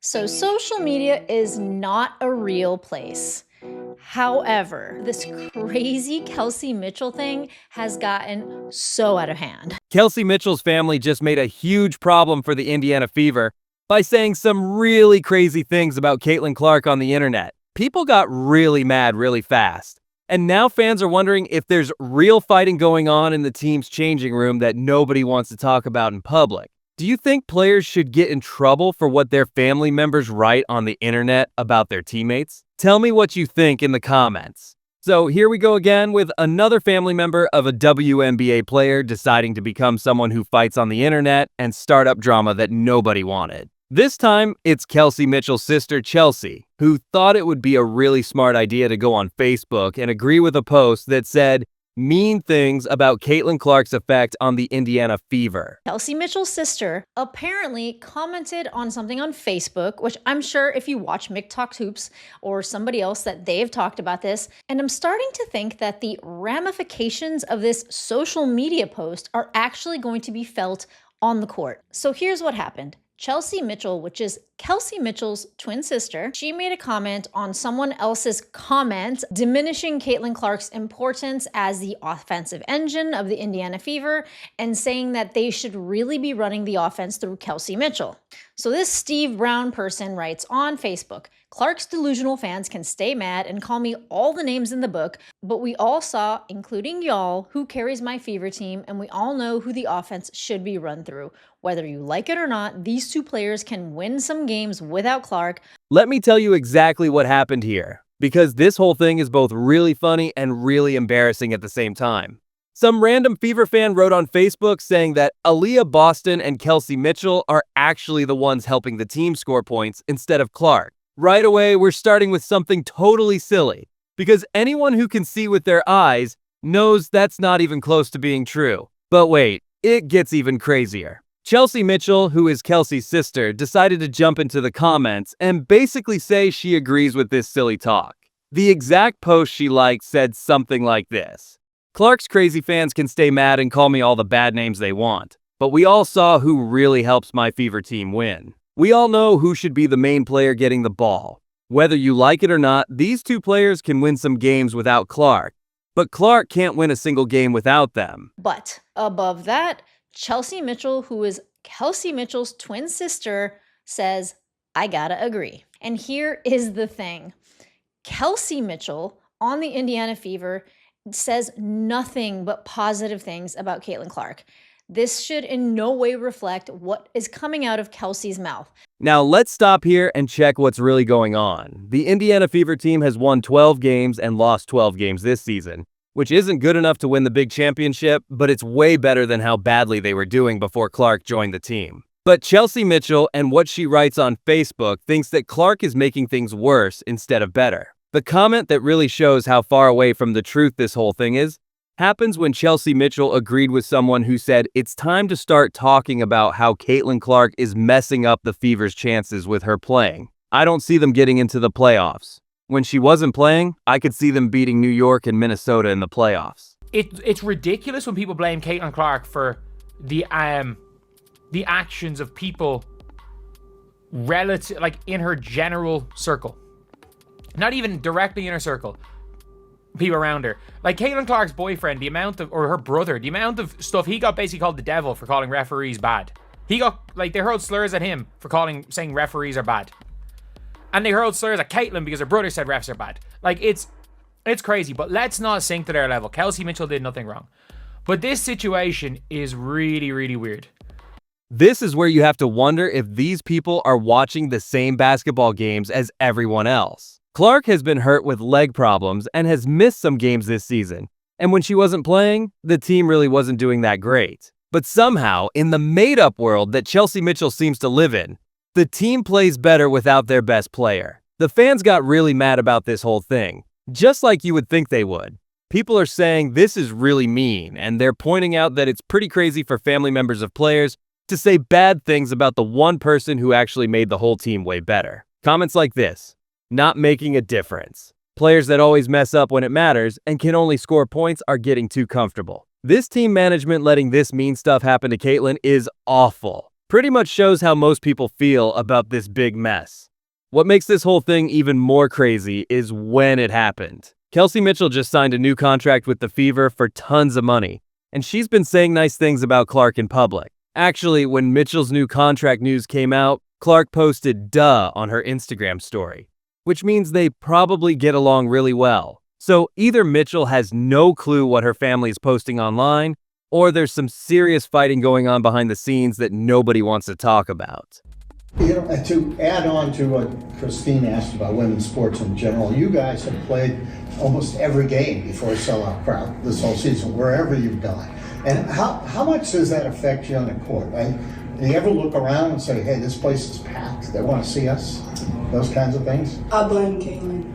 So social media is not a real place. However, this crazy Kelsey Mitchell thing has gotten so out of hand. Kelsey Mitchell's family just made a huge problem for the Indiana Fever by saying some really crazy things about Caitlin Clark on the internet. People got really mad really fast. And now fans are wondering if there's real fighting going on in the team's changing room that nobody wants to talk about in public. Do you think players should get in trouble for what their family members write on the internet about their teammates? Tell me what you think in the comments. So here we go again with another family member of a WNBA player deciding to become someone who fights on the internet and start up drama that nobody wanted. This time, it's Kelsey Mitchell's sister, Chelsea, who thought it would be a really smart idea to go on Facebook and agree with a post that said mean things about Caitlin Clark's effect on the Indiana Fever. Kelsey Mitchell's sister apparently commented on something on Facebook, which I'm sure if you watch Mick Talks Hoops or somebody else that they've talked about this, and I'm starting to think that the ramifications of this social media post are actually going to be felt on the court. So here's what happened. Chelsea Mitchell, which is Kelsey Mitchell's twin sister, she made a comment on someone else's comment diminishing Caitlin Clark's importance as the offensive engine of the Indiana Fever and saying that they should really be running the offense through Kelsey Mitchell. So this Steve Brown person writes on Facebook, Clark's delusional fans can stay mad and call me all the names in the book, but we all saw, including y'all, who carries my Fever team, and we all know who the offense should be run through. Whether you like it or not, these two players can win some games without Clark. Let me tell you exactly what happened here, because this whole thing is both really funny and really embarrassing at the same time. Some random Fever fan wrote on Facebook saying that Aaliyah Boston and Kelsey Mitchell are actually the ones helping the team score points instead of Clark. Right away, we're starting with something totally silly, because anyone who can see with their eyes knows that's not even close to being true. But wait, it gets even crazier. Chelsea Mitchell, who is Kelsey's sister, decided to jump into the comments and basically say she agrees with this silly talk. The exact post she liked said something like this. Clark's crazy fans can stay mad and call me all the bad names they want, but we all saw who really helps my Fever team win. We all know who should be the main player getting the ball. Whether you like it or not, these two players can win some games without Clark, but Clark can't win a single game without them. But above that, Chelsea Mitchell, who is Kelsey Mitchell's twin sister, says, I gotta agree. And here is the thing. Kelsey Mitchell on the Indiana Fever says nothing but positive things about Caitlin Clark. This should in no way reflect what is coming out of Kelsey's mouth. Now let's stop here and check what's really going on. The Indiana Fever team has won 12 games and lost 12 games this season, which isn't good enough to win the big championship, but it's way better than how badly they were doing before Clark joined the team. But Chelsea Mitchell and what she writes on Facebook thinks that Clark is making things worse instead of better. The comment that really shows how far away from the truth this whole thing is happens when Chelsea Mitchell agreed with someone who said it's time to start talking about how Caitlin Clark is messing up the Fever's chances with her playing. I don't see them getting into the playoffs. When she wasn't playing, I could see them beating New York and Minnesota in the playoffs. It's ridiculous when people blame Caitlin Clark for the actions of people relative, like in her general circle. Not even directly in her circle. People around her. Like Caitlin Clark's boyfriend, or her brother, the amount of stuff he got basically called the devil for calling referees bad. He got, like, they hurled slurs at him for saying referees are bad. And they hurled slurs at Caitlin because her brother said refs are bad. Like, it's crazy, but let's not sink to their level. Kelsey Mitchell did nothing wrong. But this situation is really, really weird. This is where you have to wonder if these people are watching the same basketball games as everyone else. Clark has been hurt with leg problems and has missed some games this season. And when she wasn't playing, the team really wasn't doing that great. But somehow, in the made-up world that Chelsea Mitchell seems to live in, the team plays better without their best player. The fans got really mad about this whole thing, just like you would think they would. People are saying this is really mean, and they're pointing out that it's pretty crazy for family members of players to say bad things about the one person who actually made the whole team way better. Comments like this, not making a difference. Players that always mess up when it matters and can only score points are getting too comfortable. This team management letting this mean stuff happen to Caitlin is awful. pretty much shows how most people feel about this big mess. What makes this whole thing even more crazy is when it happened. Kelsey Mitchell just signed a new contract with the Fever for tons of money, and she's been saying nice things about Clark in public. Actually, when Mitchell's new contract news came out, Clark posted "duh" on her Instagram story, which means they probably get along really well. So either Mitchell has no clue what her family is posting online, or there's some serious fighting going on behind the scenes that nobody wants to talk about. You know, to add on to what Christine asked about women's sports in general, you guys have played almost every game before a sellout crowd this whole season, wherever you've gone. And how much does that affect you on the court? Right? Do you ever look around and say, hey, this place is packed, they want to see us? Those kinds of things? I blame Caitlin.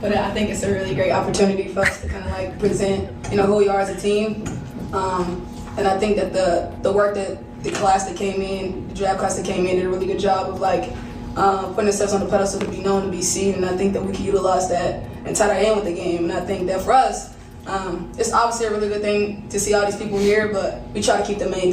But I think it's a really great opportunity for us to kind of like present, who we are as a team. And I think that the work that the class that came in, the draft class that came in, did a really good job of putting ourselves on the pedestal to be known, to be seen. And I think that we can utilize that and tie that in with the game. And I think that for us, it's obviously a really good thing to see all these people here, but we try to keep the main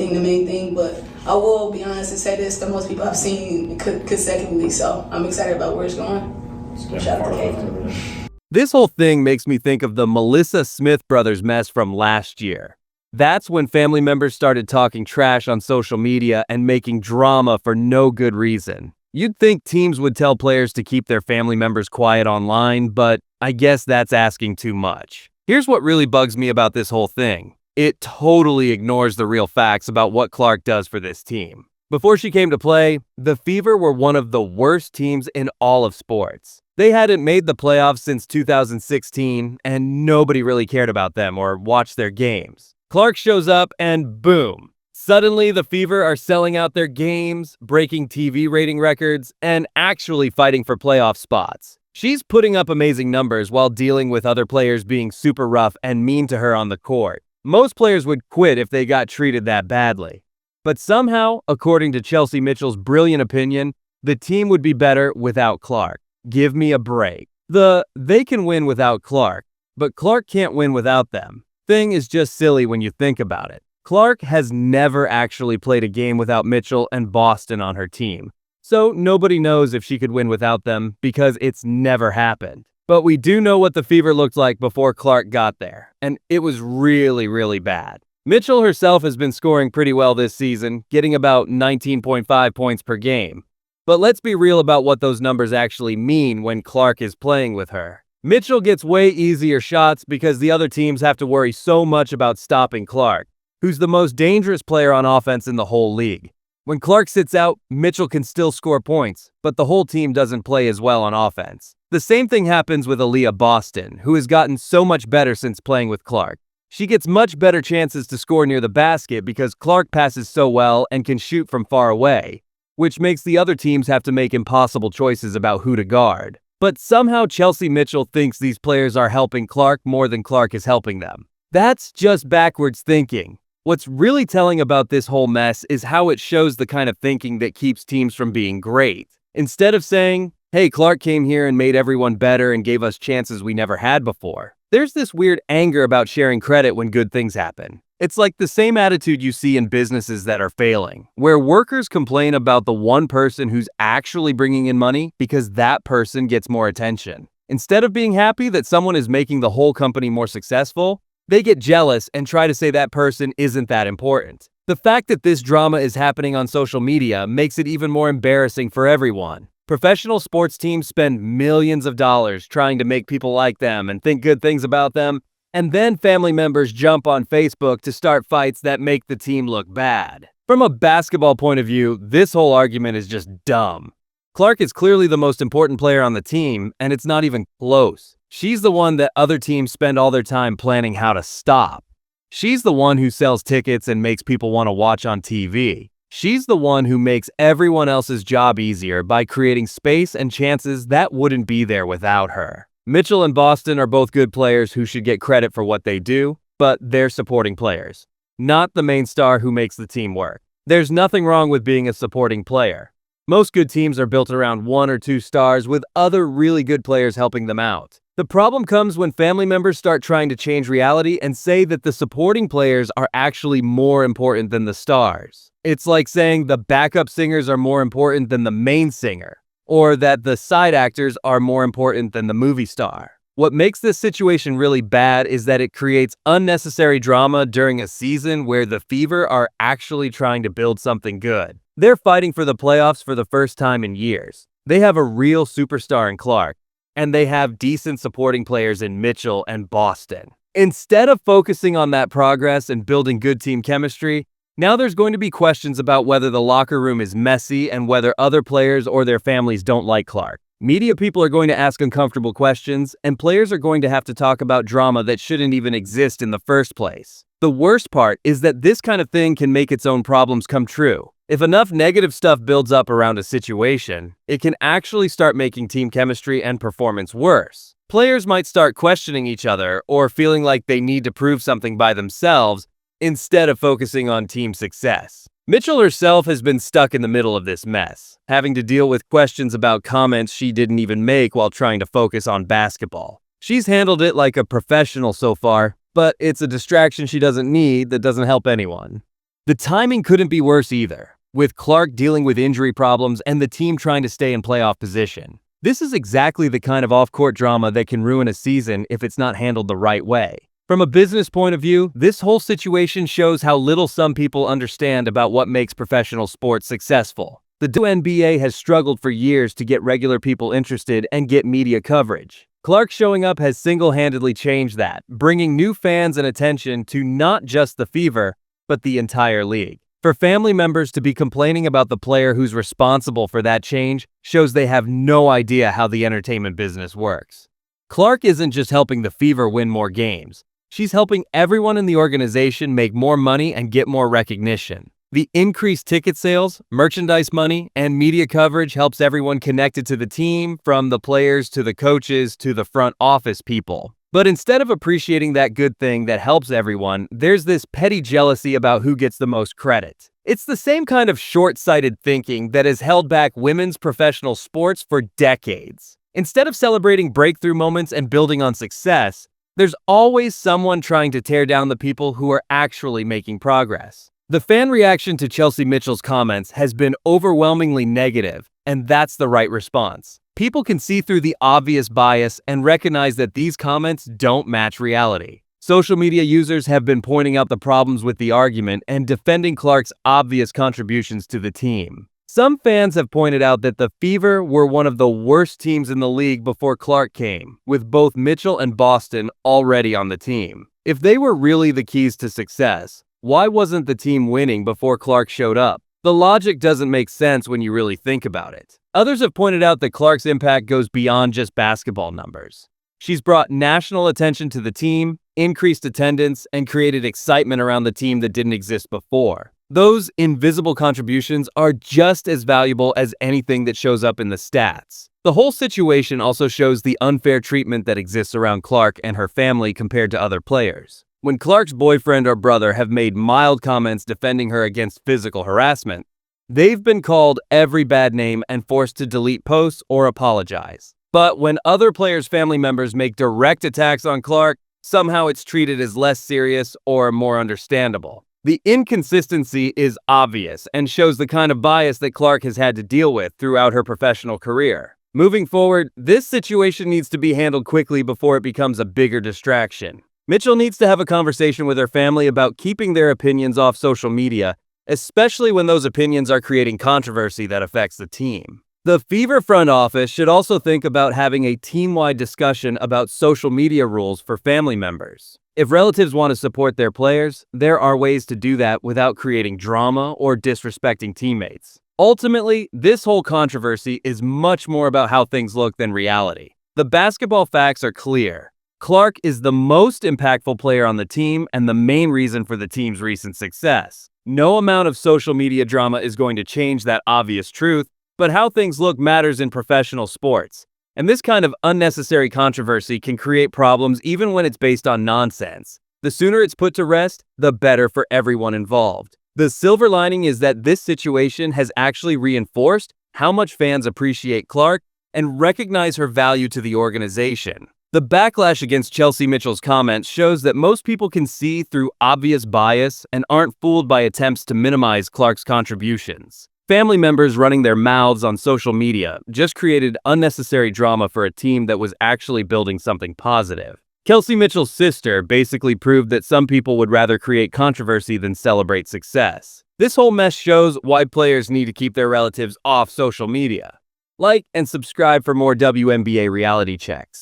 thing. But I will be honest and say this, that most people have seen consecutively, so I'm excited about where it's going. Shout out to Caitlin. This whole thing makes me think of the Melissa Smith brothers mess from last year. That's when family members started talking trash on social media and making drama for no good reason. You'd think teams would tell players to keep their family members quiet online, but I guess that's asking too much. Here's what really bugs me about this whole thing. It totally ignores the real facts about what Clark does for this team. Before she came to play, the Fever were one of the worst teams in all of sports. They hadn't made the playoffs since 2016, and nobody really cared about them or watched their games. Clark shows up and boom! Suddenly, the Fever are selling out their games, breaking TV rating records, and actually fighting for playoff spots. She's putting up amazing numbers while dealing with other players being super rough and mean to her on the court. Most players would quit if they got treated that badly. But somehow, according to Chelsea Mitchell's brilliant opinion, the team would be better without Clark. Give me a break. They can win without Clark, but Clark can't win without them thing is just silly when you think about it. Clark has never actually played a game without Mitchell and Boston on her team, so nobody knows if she could win without them because it's never happened. But we do know what the Fever looked like before Clark got there, and it was really, really bad. Mitchell herself has been scoring pretty well this season, getting about 19.5 points per game. But let's be real about what those numbers actually mean when Clark is playing with her. Mitchell gets way easier shots because the other teams have to worry so much about stopping Clark, who's the most dangerous player on offense in the whole league. When Clark sits out, Mitchell can still score points, but the whole team doesn't play as well on offense. The same thing happens with Aaliyah Boston, who has gotten so much better since playing with Clark. She gets much better chances to score near the basket because Clark passes so well and can shoot from far away, which makes the other teams have to make impossible choices about who to guard. But somehow Chelsea Mitchell thinks these players are helping Clark more than Clark is helping them. That's just backwards thinking. What's really telling about this whole mess is how it shows the kind of thinking that keeps teams from being great. Instead of saying, hey, Clark came here and made everyone better and gave us chances we never had before, there's this weird anger about sharing credit when good things happen. It's like the same attitude you see in businesses that are failing, where workers complain about the one person who's actually bringing in money because that person gets more attention. Instead of being happy that someone is making the whole company more successful, they get jealous and try to say that person isn't that important. The fact that this drama is happening on social media makes it even more embarrassing for everyone. Professional sports teams spend millions of dollars trying to make people like them and think good things about them, and then family members jump on Facebook to start fights that make the team look bad. From a basketball point of view, this whole argument is just dumb. Clark is clearly the most important player on the team, and it's not even close. She's the one that other teams spend all their time planning how to stop. She's the one who sells tickets and makes people want to watch on TV. She's the one who makes everyone else's job easier by creating space and chances that wouldn't be there without her. Mitchell and Boston are both good players who should get credit for what they do, but they're supporting players, not the main star who makes the team work. There's nothing wrong with being a supporting player. Most good teams are built around 1 or 2 stars with other really good players helping them out. The problem comes when family members start trying to change reality and say that the supporting players are actually more important than the stars. It's like saying the backup singers are more important than the main singer, or that the side actors are more important than the movie star. What makes this situation really bad is that it creates unnecessary drama during a season where the Fever are actually trying to build something good. They're fighting for the playoffs for the first time in years. They have a real superstar in Clark, and they have decent supporting players in Mitchell and Boston. Instead of focusing on that progress and building good team chemistry, now there's going to be questions about whether the locker room is messy and whether other players or their families don't like Clark. Media people are going to ask uncomfortable questions, and players are going to have to talk about drama that shouldn't even exist in the first place. The worst part is that this kind of thing can make its own problems come true. If enough negative stuff builds up around a situation, it can actually start making team chemistry and performance worse. Players might start questioning each other or feeling like they need to prove something by themselves instead of focusing on team success. Mitchell herself has been stuck in the middle of this mess, having to deal with questions about comments she didn't even make while trying to focus on basketball. She's handled it like a professional so far, but it's a distraction she doesn't need that doesn't help anyone. The timing couldn't be worse either, with Clark dealing with injury problems and the team trying to stay in playoff position. This is exactly the kind of off-court drama that can ruin a season if it's not handled the right way. From a business point of view, this whole situation shows how little some people understand about what makes professional sports successful. The WNBA has struggled for years to get regular people interested and get media coverage. Clark showing up has single-handedly changed that, bringing new fans and attention to not just the Fever, but the entire league. For family members to be complaining about the player who's responsible for that change shows they have no idea how the entertainment business works. Clark isn't just helping the Fever win more games. She's helping everyone in the organization make more money and get more recognition. The increased ticket sales, merchandise money, and media coverage helps everyone connected to the team, from the players to the coaches to the front office people. But instead of appreciating that good thing that helps everyone, there's this petty jealousy about who gets the most credit. It's the same kind of short-sighted thinking that has held back women's professional sports for decades. Instead of celebrating breakthrough moments and building on success, there's always someone trying to tear down the people who are actually making progress. The fan reaction to Chelsea Mitchell's comments has been overwhelmingly negative, and that's the right response. People can see through the obvious bias and recognize that these comments don't match reality. Social media users have been pointing out the problems with the argument and defending Clark's obvious contributions to the team. Some fans have pointed out that the Fever were one of the worst teams in the league before Clark came, with both Mitchell and Boston already on the team. If they were really the keys to success, why wasn't the team winning before Clark showed up? The logic doesn't make sense when you really think about it. Others have pointed out that Clark's impact goes beyond just basketball numbers. She's brought national attention to the team, increased attendance, and created excitement around the team that didn't exist before. Those invisible contributions are just as valuable as anything that shows up in the stats. The whole situation also shows the unfair treatment that exists around Clark and her family compared to other players. When Clark's boyfriend or brother have made mild comments defending her against physical harassment, they've been called every bad name and forced to delete posts or apologize. But when other players' family members make direct attacks on Clark, somehow it's treated as less serious or more understandable. The inconsistency is obvious and shows the kind of bias that Clark has had to deal with throughout her professional career. Moving forward, this situation needs to be handled quickly before it becomes a bigger distraction. Mitchell needs to have a conversation with her family about keeping their opinions off social media, especially when those opinions are creating controversy that affects the team. The Fever front office should also think about having a team-wide discussion about social media rules for family members. If relatives want to support their players, there are ways to do that without creating drama or disrespecting teammates. Ultimately, this whole controversy is much more about how things look than reality. The basketball facts are clear. Clark is the most impactful player on the team and the main reason for the team's recent success. No amount of social media drama is going to change that obvious truth, but how things look matters in professional sports. And this kind of unnecessary controversy can create problems even when it's based on nonsense. The sooner it's put to rest, the better for everyone involved. The silver lining is that this situation has actually reinforced how much fans appreciate Clark and recognize her value to the organization. The backlash against Chelsea Mitchell's comments shows that most people can see through obvious bias and aren't fooled by attempts to minimize Clark's contributions. Family members running their mouths on social media just created unnecessary drama for a team that was actually building something positive. Kelsey Mitchell's sister basically proved that some people would rather create controversy than celebrate success. This whole mess shows why players need to keep their relatives off social media. Like and subscribe for more WNBA reality checks.